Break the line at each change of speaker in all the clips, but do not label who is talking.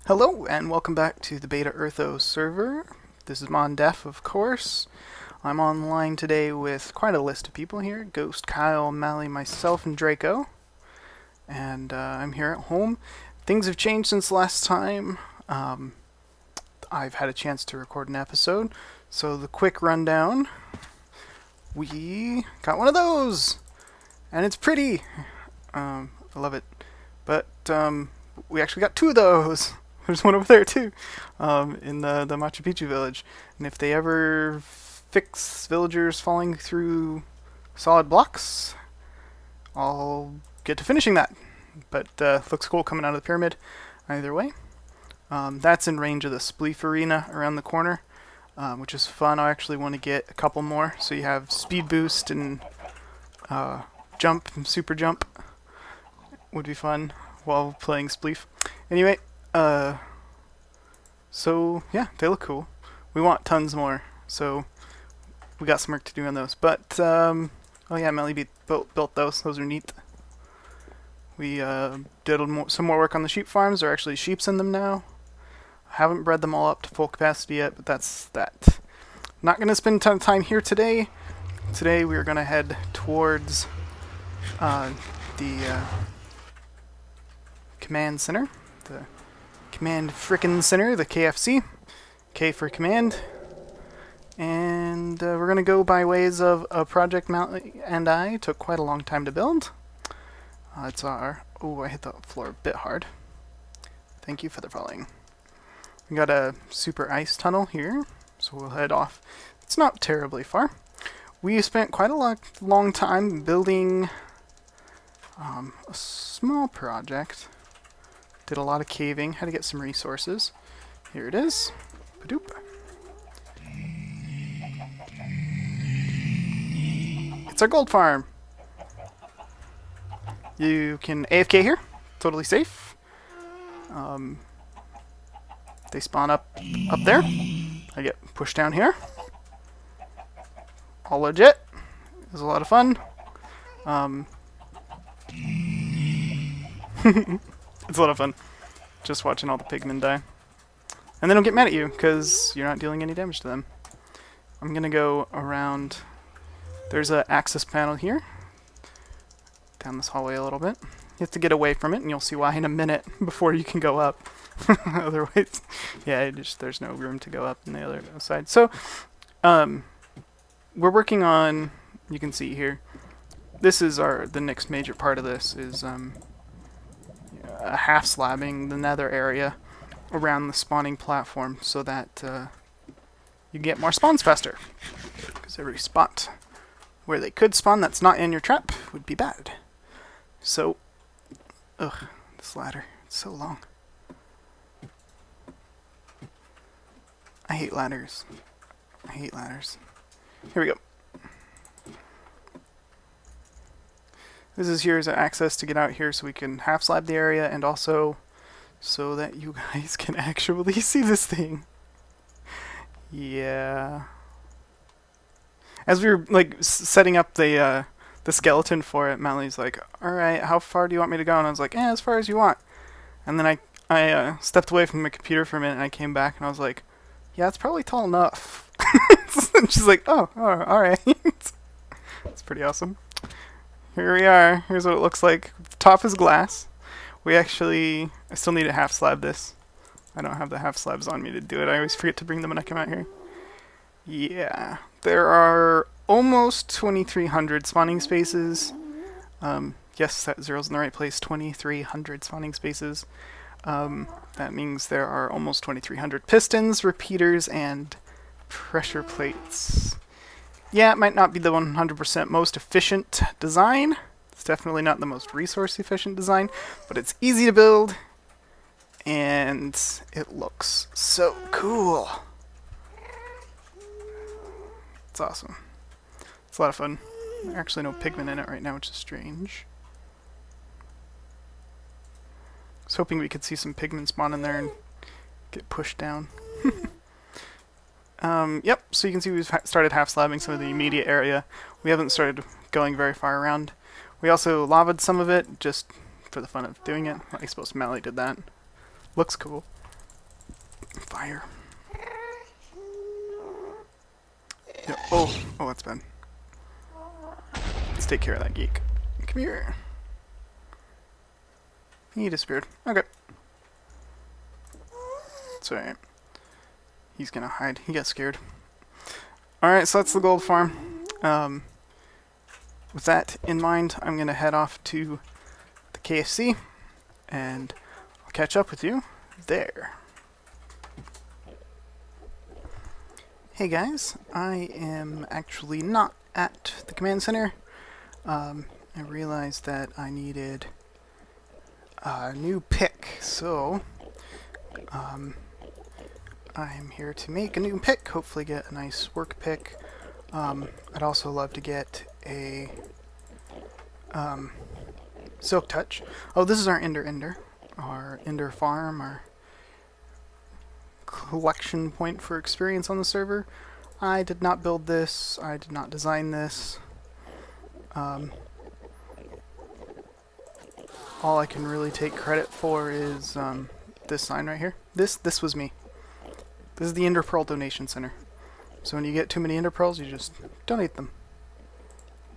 Hello, and welcome back to the Beta Ertho server. This is Mondef, of course. I'm online today with quite a list of people here. Ghost, Kyle, Mally, myself, and Draco. And I'm here at home. Things have changed since last time. I've had a chance to record an episode. So the quick rundown. We got one of those! And it's pretty! I love it. But we actually got two of those! There's one over there too, in the Machu Picchu village. And if they ever fix villagers falling through solid blocks, I'll get to finishing that. But looks cool coming out of the pyramid either way. That's in range of the Spleef Arena around the corner, which is fun. I actually want to get a couple more. So you have speed boost and jump and super jump. Would be fun while playing Spleef. Anyway, so yeah, they look cool. We want tons more, so we got some work to do on those. But oh yeah, Melly built those. Those are neat. We did some more work on the sheep farms. There are actually sheeps in them now. I haven't bred them all up to full capacity yet, but that's that. Not going to spend a ton of time here today. Today we are going to head towards the command center, the Command Freakin Center, the KFC. K for command. And we're going to go by ways of a project Mally and I took quite a long time to build. It's our... Oh, I hit the floor a bit hard. Thank you for the falling. We got a super ice tunnel here, so we'll head off. It's not terribly far. We spent quite a long time building a small project. Did a lot of caving, had to get some resources. Here it is. Padoop. It's our gold farm. You can AFK here, totally safe. They spawn up there. I get pushed down here. All legit. It was a lot of fun. It's a lot of fun, just watching all the pigmen die. And they don't get mad at you, because you're not dealing any damage to them. I'm going to go around. There's an access panel here. Down this hallway a little bit. You have to get away from it, and you'll see why in a minute before you can go up. Otherwise, yeah, there's no room to go up on the other side. So, we're working on, you can see here, this is the next major part of this is half slabbing the nether area around the spawning platform so that you get more spawns faster. Because every spot where they could spawn that's not in your trap would be bad. So, ugh, this ladder, it's so long. I hate ladders. I hate ladders. Here we go. This is here as access to get out here so we can half slab the area and also so that you guys can actually see this thing. Yeah. As we were like setting up the skeleton for it, Mally's like, "Alright, how far do you want me to go?" And I was like, "As far as you want." And then I stepped away from my computer for a minute and I came back and I was like, "Yeah, it's probably tall enough." And she's like, "Oh, alright." It's pretty awesome. Here we are. Here's what it looks like. The top is glass. I still need to half slab this. I don't have the half slabs on me to do it. I always forget to bring them when I come out here. Yeah. There are almost 2,300 spawning spaces. Yes, that zero's in the right place. 2,300 spawning spaces. That means there are almost 2,300 pistons, repeaters, and pressure plates. Yeah, it might not be the 100% most efficient design. It's definitely not the most resource efficient design, but it's easy to build, and it looks so cool. It's awesome. It's a lot of fun. There are actually no pigmen in it right now, which is strange. I was hoping we could see some pigmen spawn in there and get pushed down. Yep, so you can see we've started half slabbing some of the immediate area. We haven't started going very far around. We also lavaed some of it, just for the fun of doing it. I suppose Mally did that. Looks cool. fire. Yeah. Oh, that's bad. Let's take care of that geek. Come here. He disappeared. Okay. It's alright. He's gonna hide. He got scared. Alright, so that's the gold farm. With that in mind, I'm gonna head off to the KFC, and I'll catch up with you there. Hey guys, I am actually not at the command center. I realized that I needed a new pick, so I'm here to make a new pick, hopefully get a nice work pick. I'd also love to get a Silk Touch. Oh, this is our our Ender farm, our collection point for experience on the server. I did not build this, I did not design this. All I can really take credit for is this sign right here. This was me. This is the Ender Pearl Donation Center. So when you get too many Ender Pearls, you just donate them.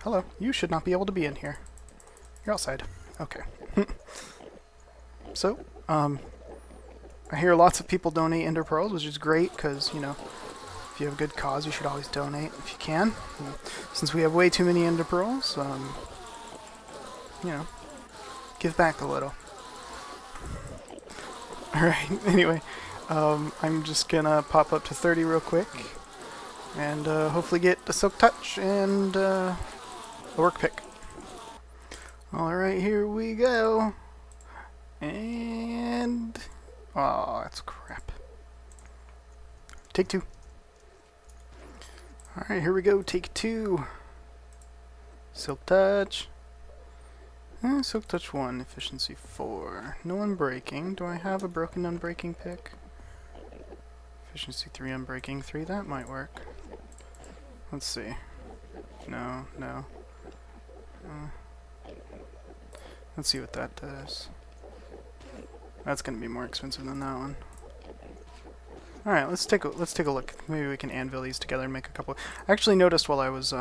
Hello, you should not be able to be in here. You're outside. Okay. So, I hear lots of people donate Ender Pearls, which is great, because, you know, if you have a good cause, you should always donate if you can. And since we have way too many Ender Pearls, you know, give back a little. Alright, anyway, I'm just gonna pop up to 30 real quick, and hopefully get a Silk Touch and a work pick. Alright, here we go. And... oh, that's crap. Take two. Alright, here we go, take two. Silk Touch. Silk Touch 1, efficiency 4. No unbreaking. Do I have a broken unbreaking pick? Efficiency 3, unbreaking 3. That might work. Let's see. No. Let's see what that does. That's gonna be more expensive than that one. Alright, let's take a look. Maybe we can anvil these together and make a couple. I actually noticed while I was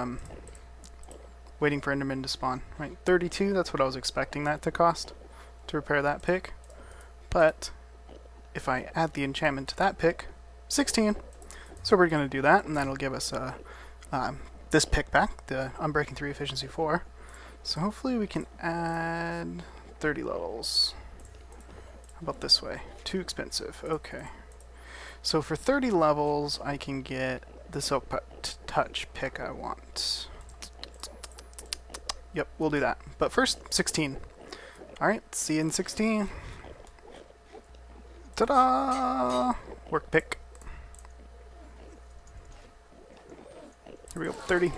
waiting for Enderman to spawn. Right, 32, that's what I was expecting that to cost to repair that pick. But if I add the enchantment to that pick, 16. So we're gonna do that, and that'll give us this pick back, the Unbreaking 3 efficiency 4. So hopefully we can add 30 levels. How about this way? Too expensive. Okay. So for 30 levels, I can get the Silk Touch pick I want. Yep, we'll do that. But first, 16. Alright, see you in 16. Ta-da! Work pick. Here we go, 30.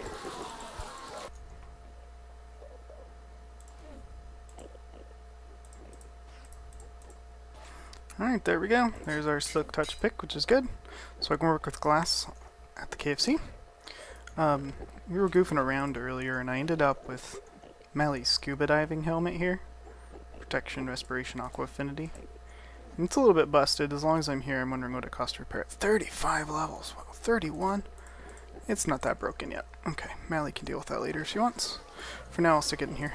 Alright, there we go. There's our Silk Touch pick, which is good. So I can work with glass at the KFC. We were goofing around earlier, and I ended up with Melly's scuba diving helmet here. Protection, Respiration, Aqua Affinity. And it's a little bit busted. As long as I'm here, I'm wondering what it costs to repair it. 35 levels. Wow, 31? It's not that broken yet. Okay, Mally can deal with that later if she wants. For now, I'll stick it in here.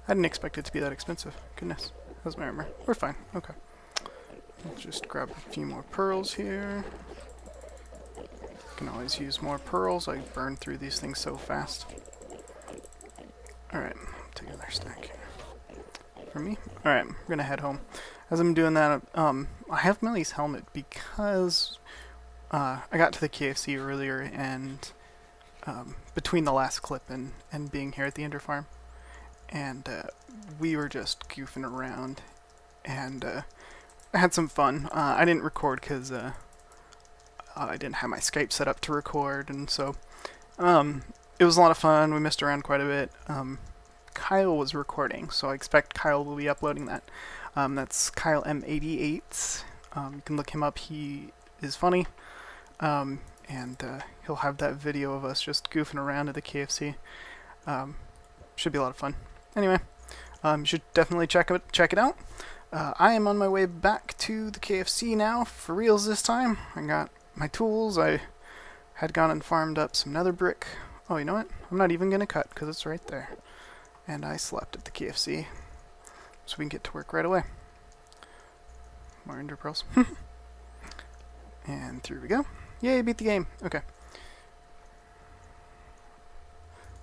I didn't expect it to be that expensive. Goodness. How's my armor? We're fine. Okay. Let's just grab a few more pearls here. Can always use more pearls. I burn through these things so fast. Alright, take another stack here. For me? Alright, I'm gonna head home. As I'm doing that, I have Melly's helmet because I got to the KFC earlier, and between the last clip and being here at the Ender Farm, and we were just goofing around, and I had some fun. I didn't record because I didn't have my Skype set up to record, and so it was a lot of fun. We messed around quite a bit. Kyle was recording, so I expect Kyle will be uploading that. That's Kyle M88. You can look him up. He is funny, and he'll have that video of us just goofing around at the KFC. Should be a lot of fun. Anyway, you should definitely check it out. I am on my way back to the KFC now, for reals this time. I got my tools. I had gone and farmed up some nether brick. Oh, you know what? I'm not even going to cut because it's right there. And I slept at the KFC, so we can get to work right away. More ender pearls. And through we go. Yay, beat the game. Okay.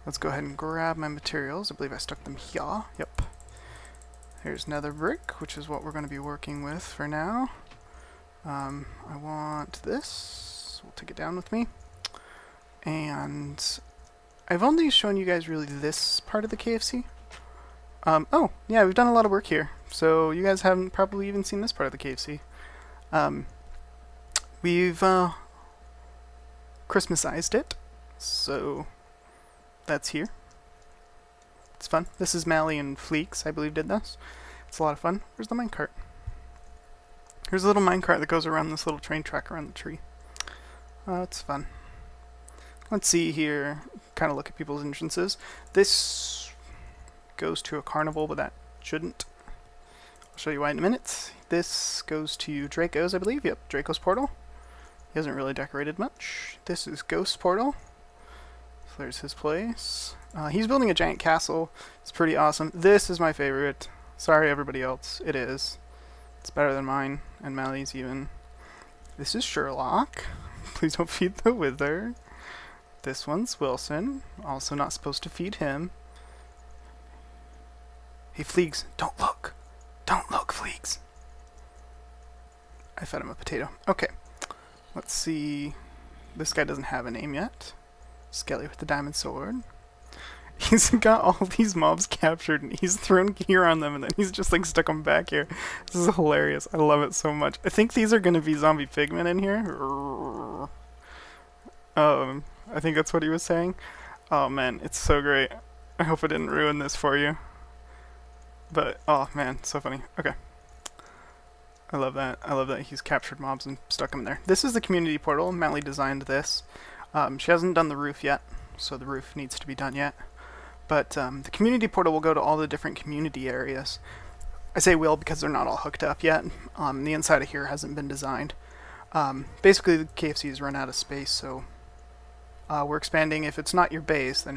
Let's go ahead and grab my materials. I believe I stuck them here. Yep. Here's nether brick, which is what we're going to be working with for now. I want this. We'll take it down with me. And I've only shown you guys really this part of the KFC. Oh, yeah, we've done a lot of work here. So you guys haven't probably even seen this part of the KFC. We've Christmasized it. So that's here. It's fun. This is Mally and Fleeks, I believe, did this. It's a lot of fun. Where's the minecart? Here's a little minecart that goes around this little train track around the tree. It's fun. Let's see here. Kind of look at people's entrances. This goes to a carnival, but that shouldn't. I'll show you why in a minute. This goes to Draco's, I believe. Yep, Draco's portal. He hasn't really decorated much. This is Ghost's portal. So there's his place. He's building a giant castle. It's pretty awesome. This is my favorite. Sorry everybody else. It is. It's better than mine, and Mally's even. This is Sherlock. Please don't feed the Wither. This one's Wilson. Also not supposed to feed him. Hey, Fleegs, don't look. Don't look, Fleegs. I fed him a potato. Okay. Let's see. This guy doesn't have a name yet. Skelly with the diamond sword. He's got all these mobs captured, and he's thrown gear on them, and then he's just like stuck them back here. This is hilarious. I love it so much. I think these are going to be zombie pigmen in here. I think that's what he was saying. Oh man, it's so great. I hope I didn't ruin this for you. But, oh man, so funny. Okay. I love that. I love that he's captured mobs and stuck them there. This is the community portal. Mally designed this. She hasn't done the roof yet, so the roof needs to be done yet. But the community portal will go to all the different community areas. I say will because they're not all hooked up yet. The inside of here hasn't been designed. Basically, the KFC has run out of space, so we're expanding. If it's not your base, then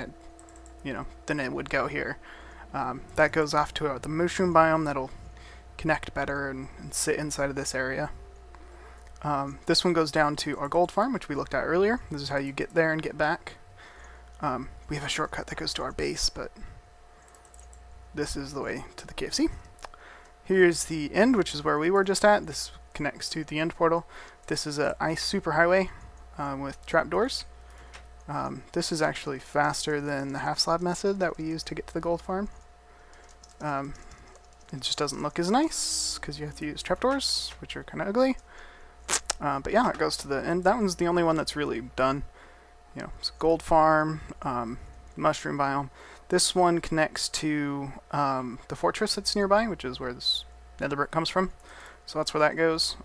it would go here. That goes off to the mushroom biome that'll connect better and sit inside of this area. This one goes down to our gold farm, which we looked at earlier. This is how you get there and get back. We have a shortcut that goes to our base, but this is the way to the KFC. Here's the end, which is where we were just at. This connects to the end portal. This is a ice superhighway with trapdoors. This is actually faster than the half slab method that we used to get to the gold farm. It just doesn't look as nice because you have to use trapdoors, which are kind of ugly. But yeah, it goes to the end. That one's the only one that's really done. It's a gold farm, mushroom biome. This one connects to the fortress that's nearby, which is where this nether brick comes from. So that's where that goes.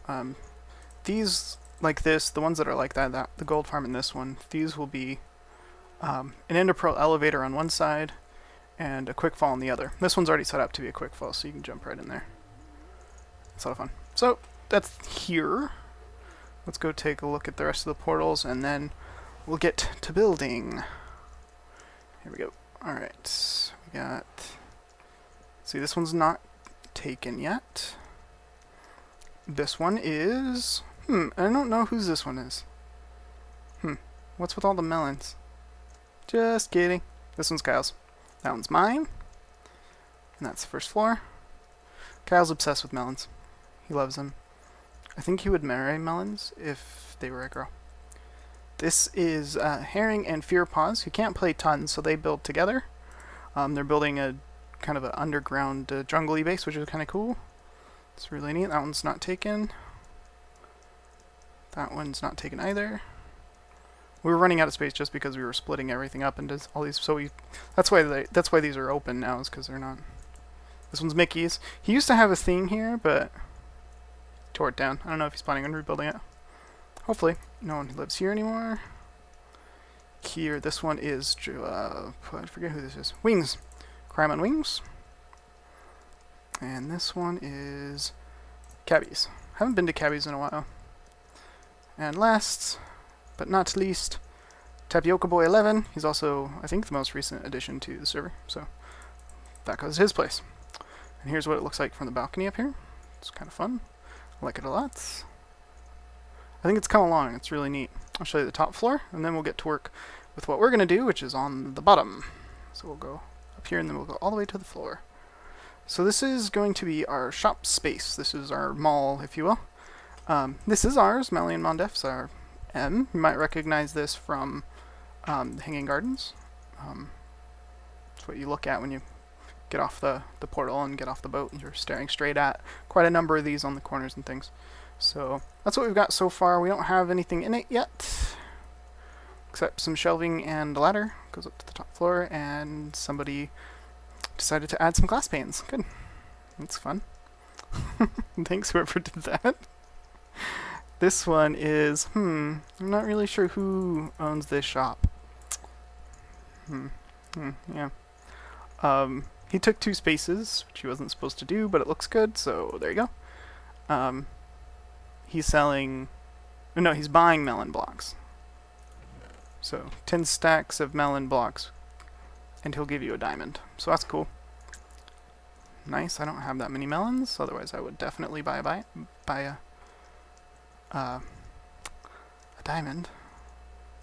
These, like this, the ones that are like that, the gold farm and this one, these will be an ender pearl elevator on one side and a quick fall on the other. This one's already set up to be a quick fall, so you can jump right in there. It's a lot of fun. So that's here. Let's go take a look at the rest of the portals, and then we'll get to building. Here we go. Alright, we got... See, this one's not taken yet. This one is... I don't know whose this one is. What's with all the melons? Just kidding. This one's Kyle's. That one's mine. And that's the first floor. Kyle's obsessed with melons. He loves them. I think he would marry melons if they were a girl. This is Herring and Fear Paws, who can't play tons, so they build together. They're building a kind of an underground jungle-y base, which is kind of cool. It's really neat. That one's not taken. That one's not taken either. We were running out of space just because we were splitting everything up into all these. So that's why these are open now, is because they're not. This one's Mickey's. He used to have a thing here, but tore it down. I don't know if he's planning on rebuilding it. Hopefully, no one lives here anymore. Here, this one is I forget who this is. Wings, Crime on Wings. And this one is Cabby's. Haven't been to Cabby's in a while. And last, but not least, Tapioca Boy 11. He's also, I think, the most recent addition to the server, so that goes to his place. And here's what it looks like from the balcony up here. It's kind of fun. I like it a lot. I think it's come along. It's really neat. I'll show you the top floor, and then we'll get to work with what we're going to do, which is on the bottom. So we'll go up here, and then we'll go all the way to the floor. So this is going to be our shop space. This is our mall, if you will. This is ours, Mally and Mondef's our M. You might recognize this from the Hanging Gardens. It's what you look at when you get off the portal and get off the boat. You're staring straight at quite a number of these on the corners and things. So that's what we've got so far. We don't have anything in it yet, except some shelving and a ladder. Goes up to the top floor, and somebody decided to add some glass panes. Good. That's fun. Thanks whoever did that. This one is, I'm not really sure who owns this shop. Yeah. He took 2 spaces, which he wasn't supposed to do, but it looks good, so there you go. He's selling, no, he's buying melon blocks. So 10 stacks of melon blocks, and he'll give you a diamond. So that's cool. Nice. I don't have that many melons, otherwise I would definitely buy a diamond.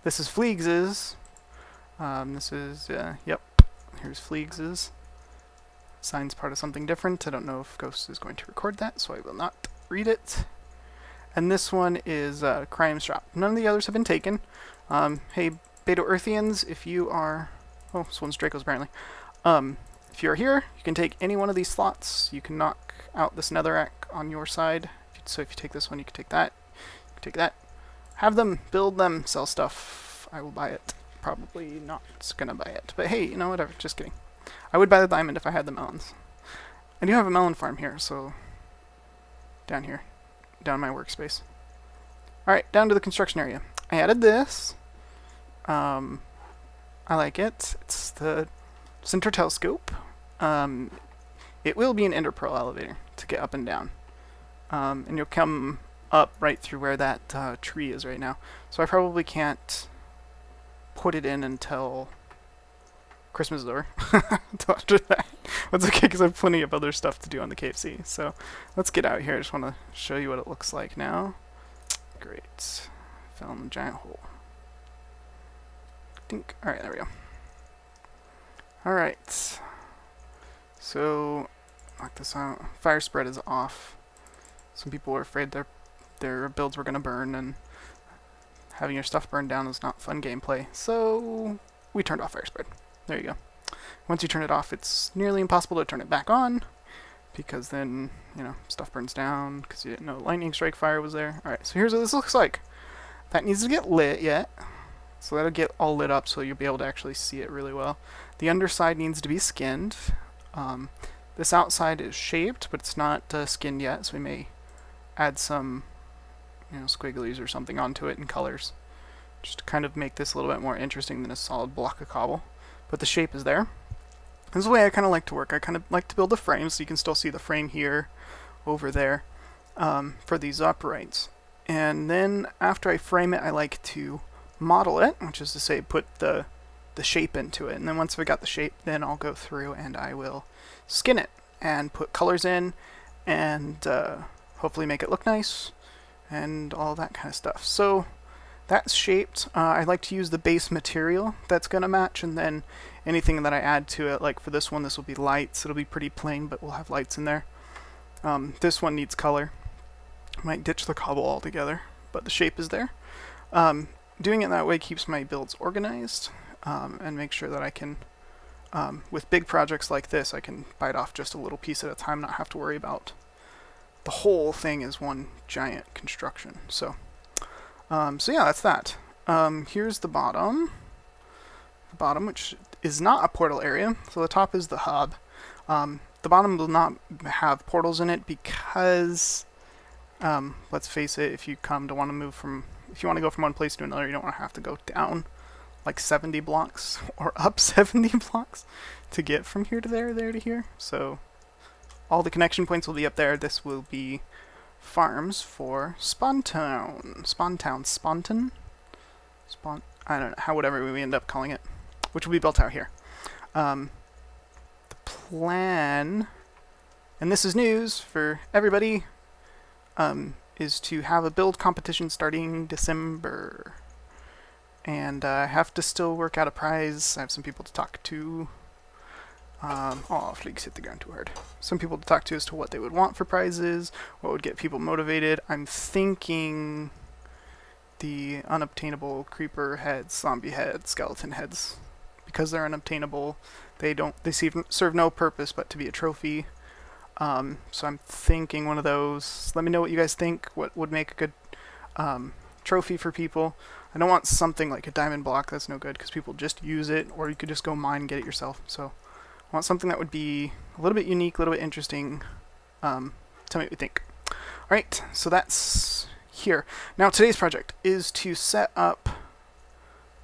This is Fleegs's. This is, yep. Here's Fleegs's. Sign's part of something different. I don't know if Ghost is going to record that, so I will not read it. And this one is Crime's shop. None of the others have been taken. Hey, Beta Erthians, if you are... Oh, this one's Draco's apparently. If you're here, you can take any one of these slots. You can knock out this netherrack on your side. So if you take this one, you can take that. You can take that. Have them, build them, sell stuff. I will buy it. Probably not gonna buy it. But hey, you know, whatever. Just kidding. I would buy the diamond if I had the melons. I do have a melon farm here, so... Down here. Down my workspace. Alright, down to the construction area. I added this. I like it. It's the center telescope. It will be an ender pearl elevator to get up and down. And you'll come up right through where that tree is right now. So I probably can't put it in until Christmas is over. Until after that. That's okay, because I have plenty of other stuff to do on the KFC. So let's get out here. I just want to show you what it looks like now. Great. Fell in the giant hole. Dink. Alright, there we go. Alright. So, knock this out. Fire spread is off. Some people were afraid their builds were going to burn, and having your stuff burned down is not fun gameplay. So, we turned off fire spread. There you go. Once you turn it off, it's nearly impossible to turn it back on, because then, you know, stuff burns down, because you didn't know lightning strike fire was there. Alright, so here's what this looks like. That needs to get lit yet. So that'll get all lit up so you'll be able to actually see it really well. The underside needs to be skinned. This outside is shaped, but it's not skinned yet, so we may add some, you know, squigglies or something onto it in colors, just to kind of make this a little bit more interesting than a solid block of cobble. But the shape is there. This is the way I kind of like to work. I kind of like to build a frame, so you can still see the frame here, over there, for these uprights. And then after I frame it, I like to model it, which is to say put the shape into it. And then once I've got the shape, then I'll go through and I will skin it and put colors in and hopefully make it look nice and all that kind of stuff. So that's shaped. I like to use the base material that's going to match, and then anything that I add to it, like for this one, this will be lights. It'll be pretty plain, but we'll have lights in there. This one needs color. I might ditch the cobble altogether, but the shape is there. Doing it that way keeps my builds organized, and make sure that I can, with big projects like this, I can bite off just a little piece at a time, not have to worry about the whole thing as one giant construction. So yeah, that's that. Here's the bottom. The bottom, which is not a portal area. So the top is the hub. The bottom will not have portals in it because, let's face it, if you come to want to move from, if you want to go from one place to another, you don't want to have to go down like 70 blocks or up 70 blocks to get from here to there, there to here. So all the connection points will be up there. This will be farms for Spontown. Sponton? I don't know, whatever we end up calling it, which will be built out here. The plan, and this is news for everybody, is to have a build competition starting December. And I have to still work out a prize. I have some people to talk to. Fleeks hit the ground too hard. Some people to talk to as to what they would want for prizes, what would get people motivated. I'm thinking the unobtainable creeper heads, zombie heads, skeleton heads. Because they're unobtainable, they serve no purpose but to be a trophy. So I'm thinking one of those. Let me know what you guys think, what would make a good trophy for people. I don't want something like a diamond block, that's no good because people just use it, or you could just go mine and get it yourself. So I want something that would be a little bit unique, a little bit interesting to make me think. Alright, so that's here. Now today's project is to set up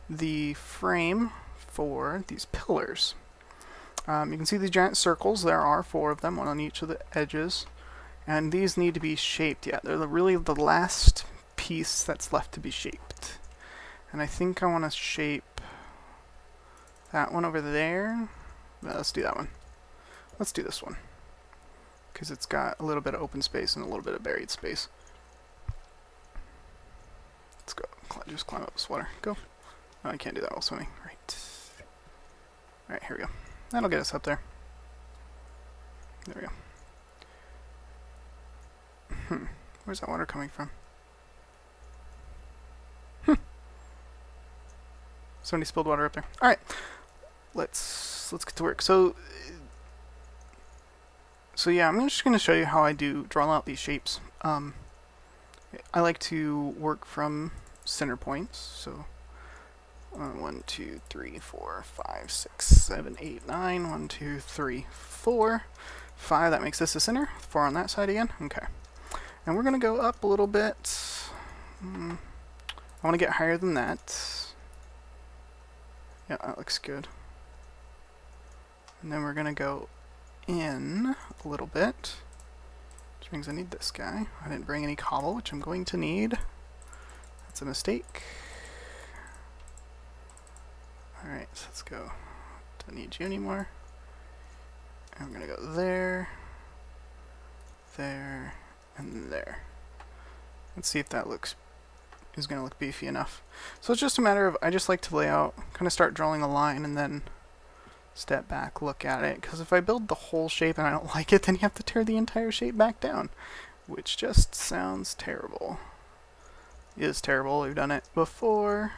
the frame for these pillars. You can see these giant circles. There are 4 of them, one on each of the edges. And these need to be shaped yet. They're really the last piece that's left to be shaped. And I think I want to shape that one over there. No, let's do that one. Let's do this one. Because it's got a little bit of open space and a little bit of buried space. Let's go. Just climb up this water. Go. Oh, I can't do that while swimming. Right. Alright, here we go. That'll get us up there. There we go. Where's that water coming from? Somebody spilled water up there. Alright. Let's get to work. So yeah, I'm just going to show you how I draw out these shapes. I like to work from center points. So 1, 2, 3, 4, 5, 6, 7, 8, 9. 1, 2, 3, 4, 5. That makes this the center. 4 on that side again. Okay. And we're going to go up a little bit. I want to get higher than that. Yeah, that looks good. And then we're going to go in a little bit, which means I need this guy. I didn't bring any cobble, which I'm going to need. That's a mistake. Alright, so let's go. Don't need you anymore. And we're going to go there, there, and there. Let's see if that is going to look beefy enough. So it's just a matter of, I just like to lay out, kind of start drawing a line and then step back, look at it. Because if I build the whole shape and I don't like it, then you have to tear the entire shape back down. Which just sounds terrible. It is terrible. We've done it before.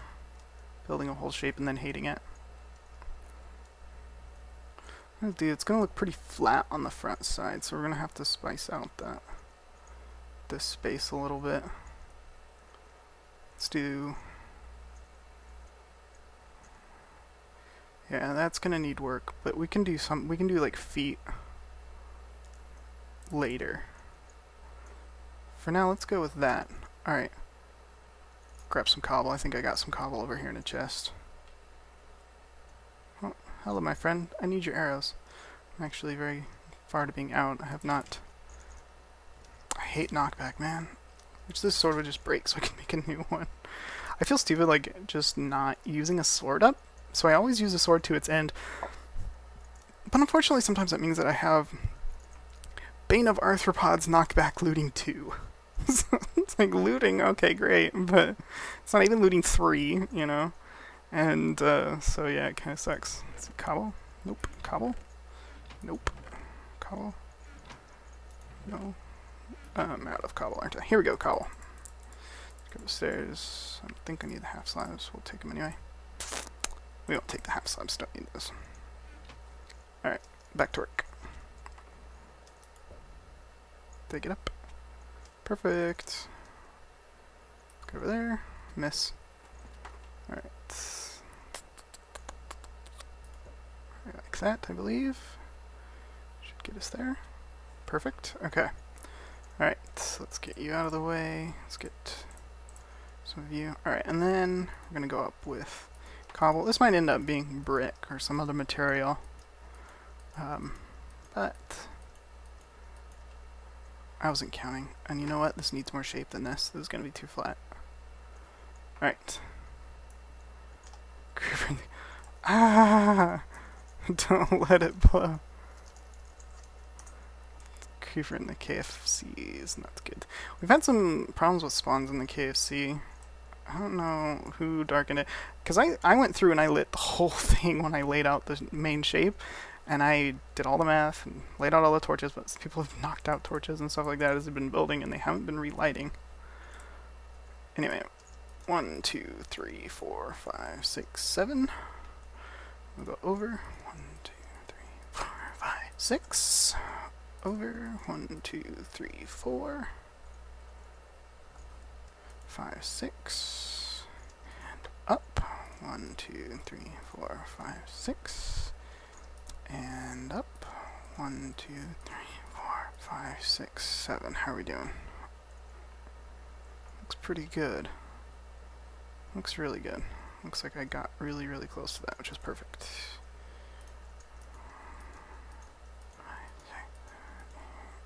Building a whole shape and then hating it. It's going to look pretty flat on the front side, so we're going to have to spice out this space a little bit. Let's do... Yeah, that's going to need work, but we can do like feet later. For now, let's go with that. Alright. Grab some cobble. I think I got some cobble over here in a chest. Oh, hello, my friend. I need your arrows. I'm actually very far to being out. I have not... I hate knockback, man. Which this sword would just break so I can make a new one. I feel stupid, like, just not using a sword up. So I always use a sword to its end. But unfortunately, sometimes that means that I have Bane of Arthropods knockback looting 2. It's like looting, okay, great, but it's not even looting 3, you know? And, so yeah, it kind of sucks. Is it cobble? Nope. Cobble? Nope. Cobble? No. I'm out of cobble, aren't I? Here we go, cobble. Go upstairs. I don't think I need the half slabs. We'll take them anyway. We won't take the half slabs, don't need those. Alright, back to work. Take it up. Perfect. Go over there. Miss. Alright. Like that, I believe. Should get us there. Perfect. Okay. Alright, so let's get you out of the way. Let's get some of you. Alright, and then we're going to go up with cobble. This might end up being brick or some other material. But I wasn't counting. And you know what? This needs more shape than this. This is going to be too flat. Alright. Ah! Don't let it blow. Creeper in the KFC is not good. We've had some problems with spawns in the KFC. I don't know who darkened it. Because I went through and I lit the whole thing when I laid out the main shape. And I did all the math and laid out all the torches. But people have knocked out torches and stuff like that as they've been building. And they haven't been relighting. Anyway. 1, 2, 3, 4, 5, 6, 7. We'll go over. 1, 2, 3, 4, 5, 6. Over. 1, 2, 3, 4. 5, 6. And up. 1, 2, 3, 4, 5, 6. And up. 1, 2, 3, 4, 5, 6, 7. How are we doing? Looks pretty good. Looks really good. Looks like I got really, really close to that, which is perfect.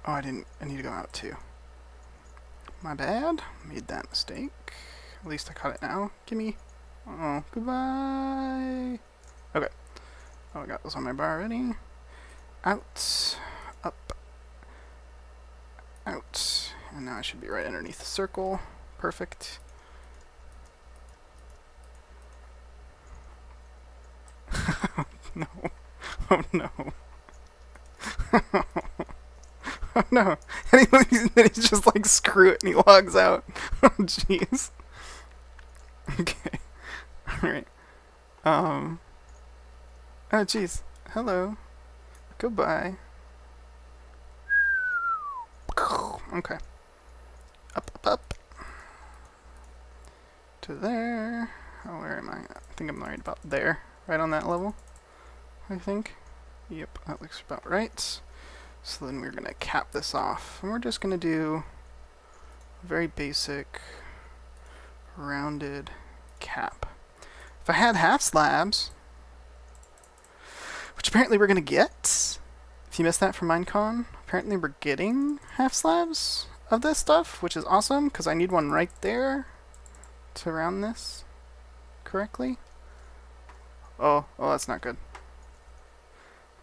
Oh, I didn't. I need to go out too. My bad. Made that mistake. At least I caught it now. Gimme. Oh, goodbye. Okay. Oh, I got this on my bar already. Out. Up. Out. And now I should be right underneath the circle. Perfect. No. Oh no. Oh no. And then he's just like, screw it, and he logs out. Oh jeez. Okay. Alright. Oh jeez. Hello. Goodbye. Okay. Up, up, up. To there. Oh, where am I? I think I'm right about there. Right on that level, I think. Yep, that looks about right. So then we're going to cap this off. And we're just going to do a very basic, rounded cap. If I had half slabs, which apparently we're going to get, if you missed that from Minecon, apparently we're getting half slabs of this stuff, which is awesome, because I need one right there to round this correctly. Oh, that's not good.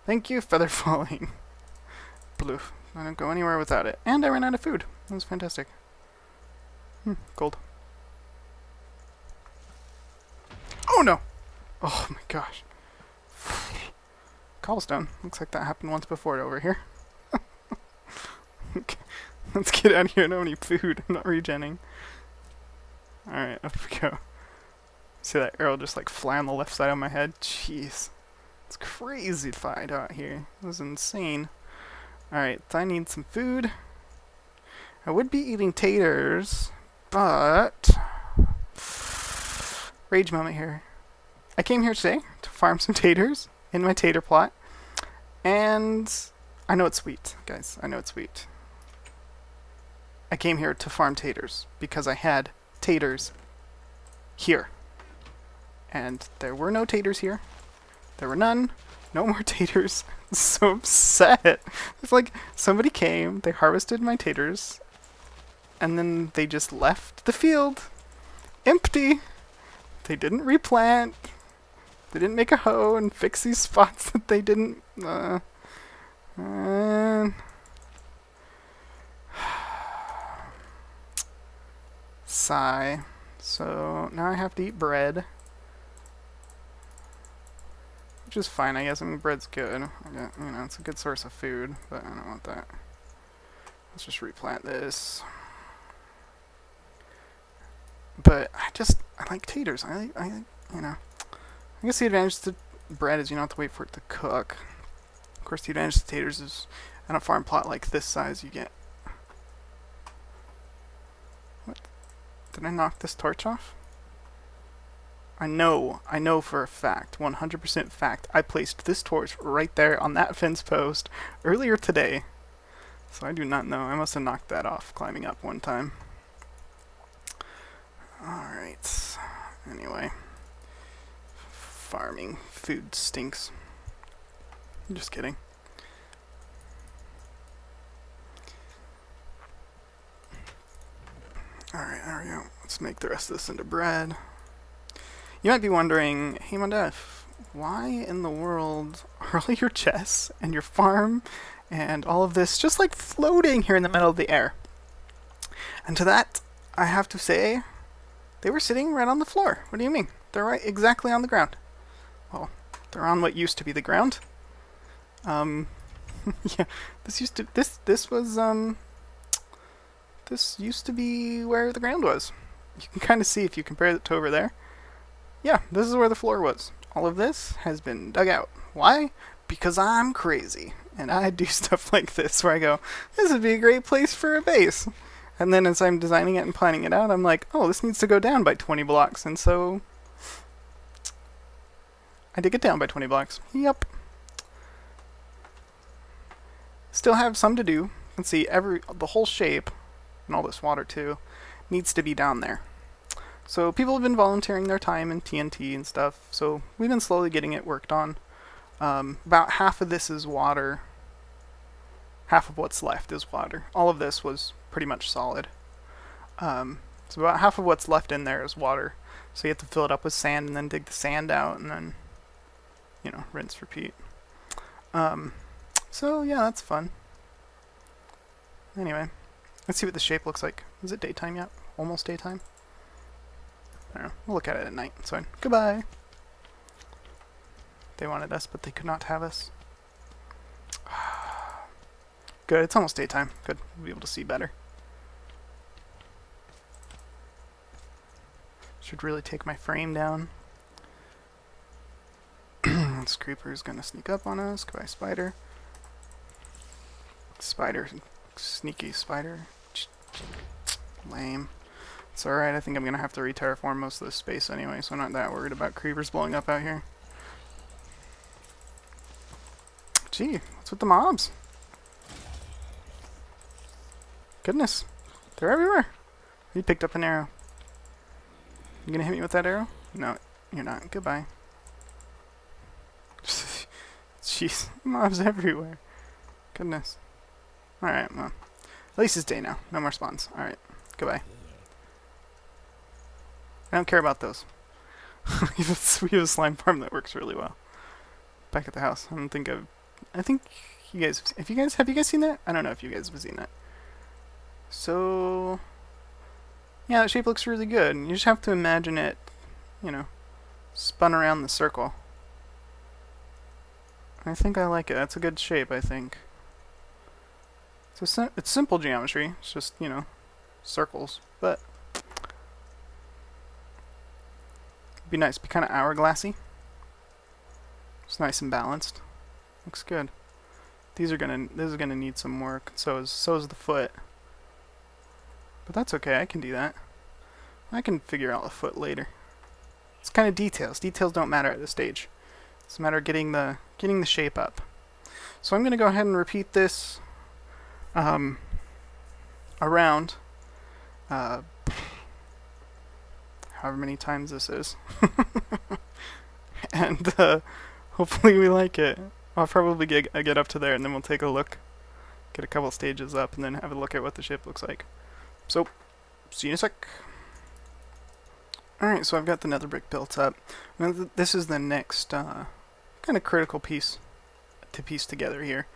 Thank you, feather falling. Bloof. I don't go anywhere without it. And I ran out of food. That was fantastic. Gold. Oh no! Oh my gosh. Cobblestone. Looks like that happened once before over here. Okay. Let's get out of here. I don't have any food. I'm not regenning. Alright, up we go. See that arrow just like fly on the left side of my head? Jeez. It's crazy to find out here. This is insane. Alright, I need some food. I would be eating taters, but... Rage moment here. I came here today to farm some taters in my tater plot. And I know it's sweet, guys. I know it's sweet. I came here to farm taters because I had taters here. And there were no taters here. There were none. No more taters. I'm so upset. It's like somebody came, they harvested my taters, and then they just left the field empty. They didn't replant. They didn't make a hoe and fix these spots that they didn't. Sigh. So now I have to eat bread. Which is fine, I guess. I mean, bread's good. You know, it's a good source of food, but I don't want that. Let's just replant this. But I like taters. I you know. I guess the advantage to bread is you don't have to wait for it to cook. Of course, the advantage to taters is on a farm plot like this size, you get... What? Did I knock this torch off? I know for a fact, 100% fact, I placed this torch right there on that fence post earlier today. So I do not know. I must have knocked that off climbing up one time. Alright. Anyway. Farming food stinks. I'm just kidding. Alright, there we go. Let's make the rest of this into bread. You might be wondering, hey Mondef, why in the world are all your chests and your farm and all of this just like floating here in the middle of the air? And to that, I have to say, they were sitting right on the floor. What do you mean? They're right exactly on the ground. Well, they're on what used to be the ground. Yeah, this used to be where the ground was. You can kind of see if you compare it to over there. Yeah, this is where the floor was. All of this has been dug out. Why? Because I'm crazy. And I do stuff like this where I go, this would be a great place for a base. And then as I'm designing it and planning it out, I'm like, oh, this needs to go down by 20 blocks. And so I dig it down by 20 blocks. Yep. Still have some to do. Let's see, the whole shape, and all this water too, needs to be down there. So people have been volunteering their time in TNT and stuff, so we've been slowly getting it worked on. About half of this is water. Half of what's left is water. All of this was pretty much solid. So about half of what's left in there is water. So you have to fill it up with sand and then dig the sand out and then, you know, rinse, repeat. So yeah, that's fun. Anyway, let's see what the shape looks like. Is it daytime yet? Almost daytime? I don't know. We'll look at it at night. It's fine. Goodbye. They wanted us, but they could not have us. Good. It's almost daytime. Good. We'll be able to see better. Should really take my frame down. This creeper's gonna sneak up on us. Goodbye, spider. Spider. Sneaky spider. Lame. It's alright, I think I'm gonna have to re-terraform most of this space anyway, so I'm not that worried about creepers blowing up out here. Gee, what's with the mobs? Goodness. They're everywhere. You picked up an arrow. You gonna hit me with that arrow? No, you're not. Goodbye. Jeez, mobs everywhere. Goodness. Alright, well. At least it's day now. No more spawns. Alright, goodbye. I don't care about those. We have a slime farm that works really well. Back at the house. I think you guys, have you guys seen that? I don't know if you guys have seen that. So yeah, that shape looks really good. You just have to imagine it, you know, spun around the circle. I think I like it. That's a good shape, I think. It's simple geometry. It's just, you know, circles, but it'd be nice. Be kind of hourglassy. It's nice and balanced. Looks good. This is gonna need some work. So is the foot. But that's okay. I can do that. I can figure out the foot later. It's kind of details. Details don't matter at this stage. It's a matter of getting the shape up. So I'm gonna go ahead and repeat this around however many times this is. And hopefully we like it. I'll probably get up to there and then we'll take a look, get a couple stages up, and then have a look at what the ship looks like. So, see you in a sec. Alright, so I've got the nether brick built up. Now this is the next kind of critical piece to piece together here.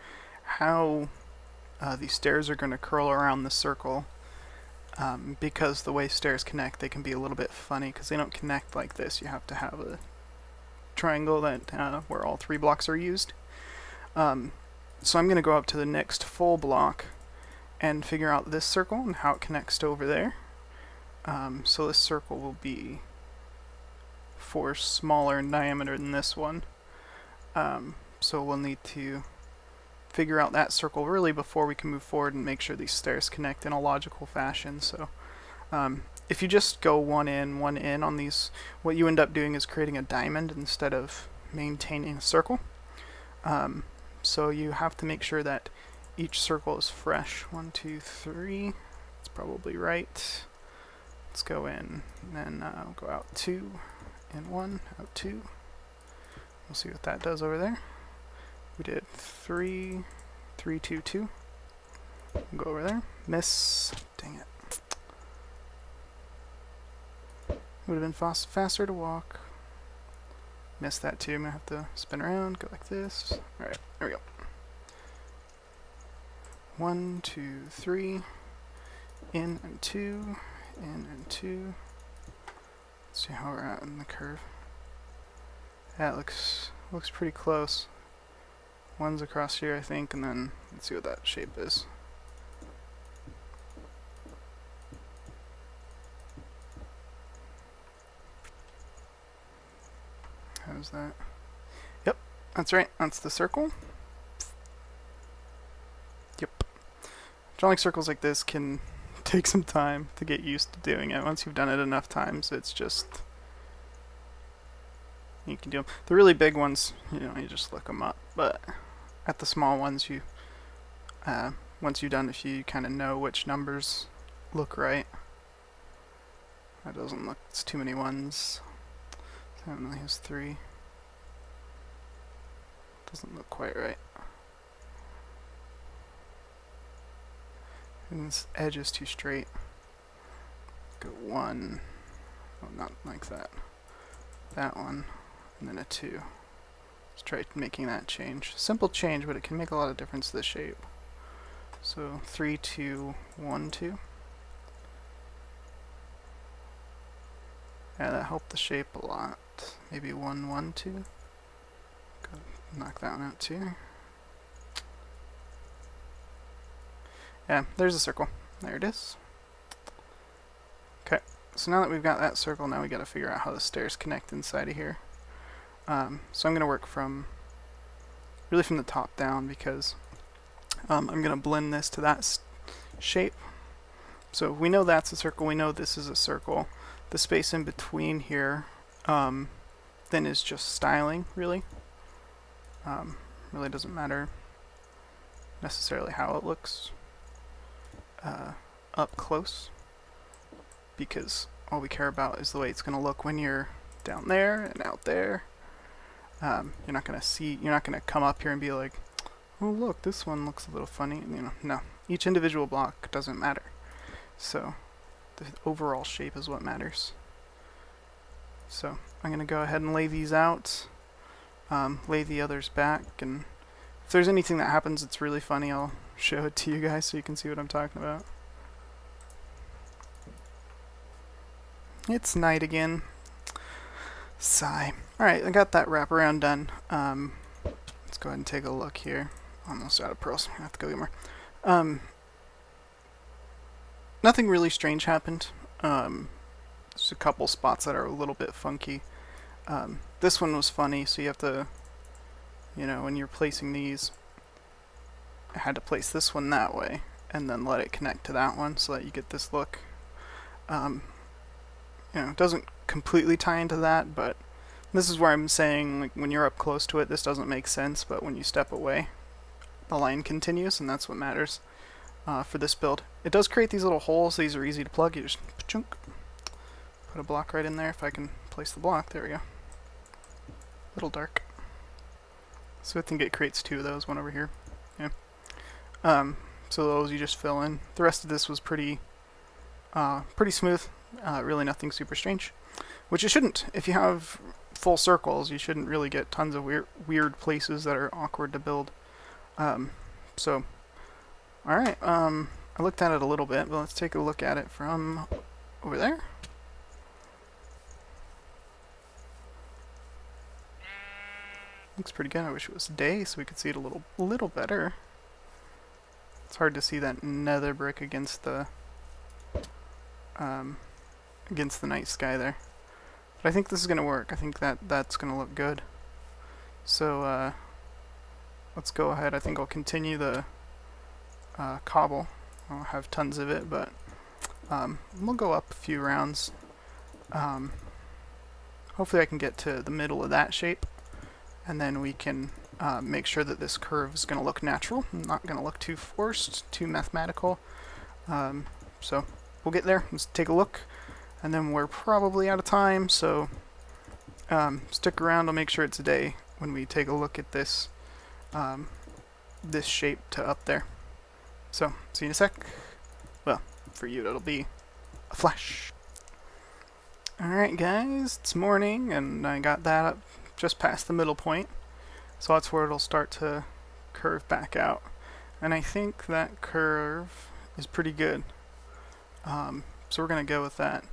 How these stairs are going to curl around the circle. Because the way stairs connect, they can be a little bit funny because they don't connect like this. You have to have a triangle that where all 3 blocks are used. So I'm going to go up to the next full block and figure out this circle and how it connects to over there. So this circle will be smaller in diameter than this one. So we'll need to figure out that circle really before we can move forward and make sure these stairs connect in a logical fashion. So if you just go one in on these, what you end up doing is creating a diamond instead of maintaining a circle. So you have to make sure that each circle is fresh. 1, 2, 3. That's probably right. Let's go in, and then we'll go out 2, in 1, out 2. We'll see what that does over there. We did 3, 3, 2, 2. We'll go over there. Miss. Dang it. Would have been faster to walk. Missed that too. I'm gonna have to spin around, go like this. Alright, there we go. 1, 2, 3. In and 2. In and 2. Let's see how we're at in the curve. That looks pretty close. One's across here, I think, and then let's see what that shape is. How's that? Yep, that's right. That's the circle. Yep. Drawing circles like this can take some time to get used to doing it. Once you've done it enough times, it's just... you can do them. The really big ones, you know, you just look them up. But at the small ones, you once you've done a few, you kind of know which numbers look right. That doesn't look... it's too many ones. That only has 3. Doesn't look quite right. And this edge is too straight. Go 1. Oh, not like that. That one. And then a 2. Let's try making that change. Simple change, but it can make a lot of difference to the shape. So 3, 2, 1, 2. Yeah, that helped the shape a lot. Maybe 1, 1, 2. Go knock that one out too. Yeah, there's a circle. There it is. Okay, so now that we've got that circle, now we got to figure out how the stairs connect inside of here. So I'm going to work really from the top down, because I'm going to blend this to that shape. So we know that's a circle, we know this is a circle. The space in between here then is just styling, really. Really doesn't matter necessarily how it looks up close, because all we care about is the way it's going to look when you're down there and out there. You're not going to come up here and be like, oh look, this one looks a little funny. You know, no. Each individual block doesn't matter. So the overall shape is what matters. So I'm going to go ahead and lay these out, lay the others back, and if there's anything that happens that's really funny, I'll show it to you guys so you can see what I'm talking about. It's night again. Sigh. Alright, I got that wraparound done. Let's go ahead and take a look here. Almost out of pearls. I have to go get more. Nothing really strange happened. There's a couple spots that are a little bit funky. This one was funny, so you have to, you know, when you're placing these, I had to place this one that way and then let it connect to that one so that you get this look. You know, it doesn't completely tie into that, but this is where I'm saying, like, when you're up close to it, this doesn't make sense, but when you step away, the line continues, and that's what matters for this build. It does create these little holes. These are easy to plug. You just chunk, put a block right in there. If I can place the block, there we go. A little dark. So I think it creates 2 of those, one over here. Yeah. So those you just fill in. The rest of this was pretty smooth. Really nothing super strange, which it shouldn't. If you have full circles, you shouldn't really get tons of weird places that are awkward to build. So, alright, I looked at it a little bit, but let's take a look at it from over there. Looks pretty good. I wish it was day so we could see it a little better. It's hard to see that nether brick against the night sky there. But I think this is going to work. I think that's going to look good. So let's go ahead. I think I'll continue the cobble. I'll have tons of it, but we'll go up a few rounds. Hopefully I can get to the middle of that shape, and then we can make sure that this curve is going to look natural, not going to look too forced, too mathematical. So we'll get there. Let's take a look, and then we're probably out of time, so stick around. I'll make sure it's a day when we take a look at this this shape to up there. So see you in a sec. Well, for you it'll be a flash. Alright guys, it's morning and I got that up just past the middle point. So that's where it'll start to curve back out. And I think that curve is pretty good. So we're going to go with that.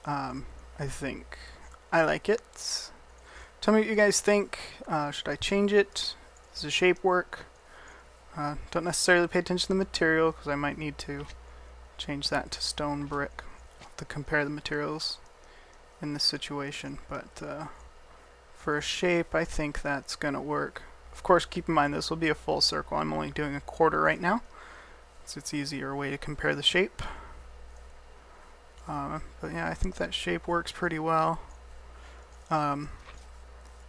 I think I like it. Tell me what you guys think. Should I change it? Does the shape work? Don't necessarily pay attention to the material because I might need to change that to stone brick to compare the materials in this situation, but for a shape I think that's gonna work. Of course, keep in mind this will be a full circle. I'm only doing a quarter right now, so it's easier way to compare the shape. But yeah, I think that shape works pretty well. In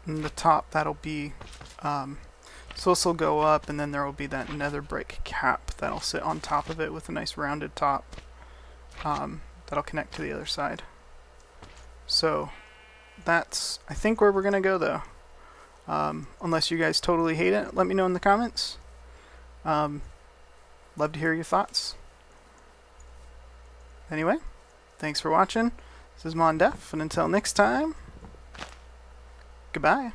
the top, that'll be so this will go up, and then there will be that nether brick cap that'll sit on top of it with a nice rounded top that'll connect to the other side. So that's, I think, where we're gonna go though. Unless you guys totally hate it, let me know in the comments. Love to hear your thoughts. Anyway, thanks for watching. This is Mondef, and until next time, goodbye.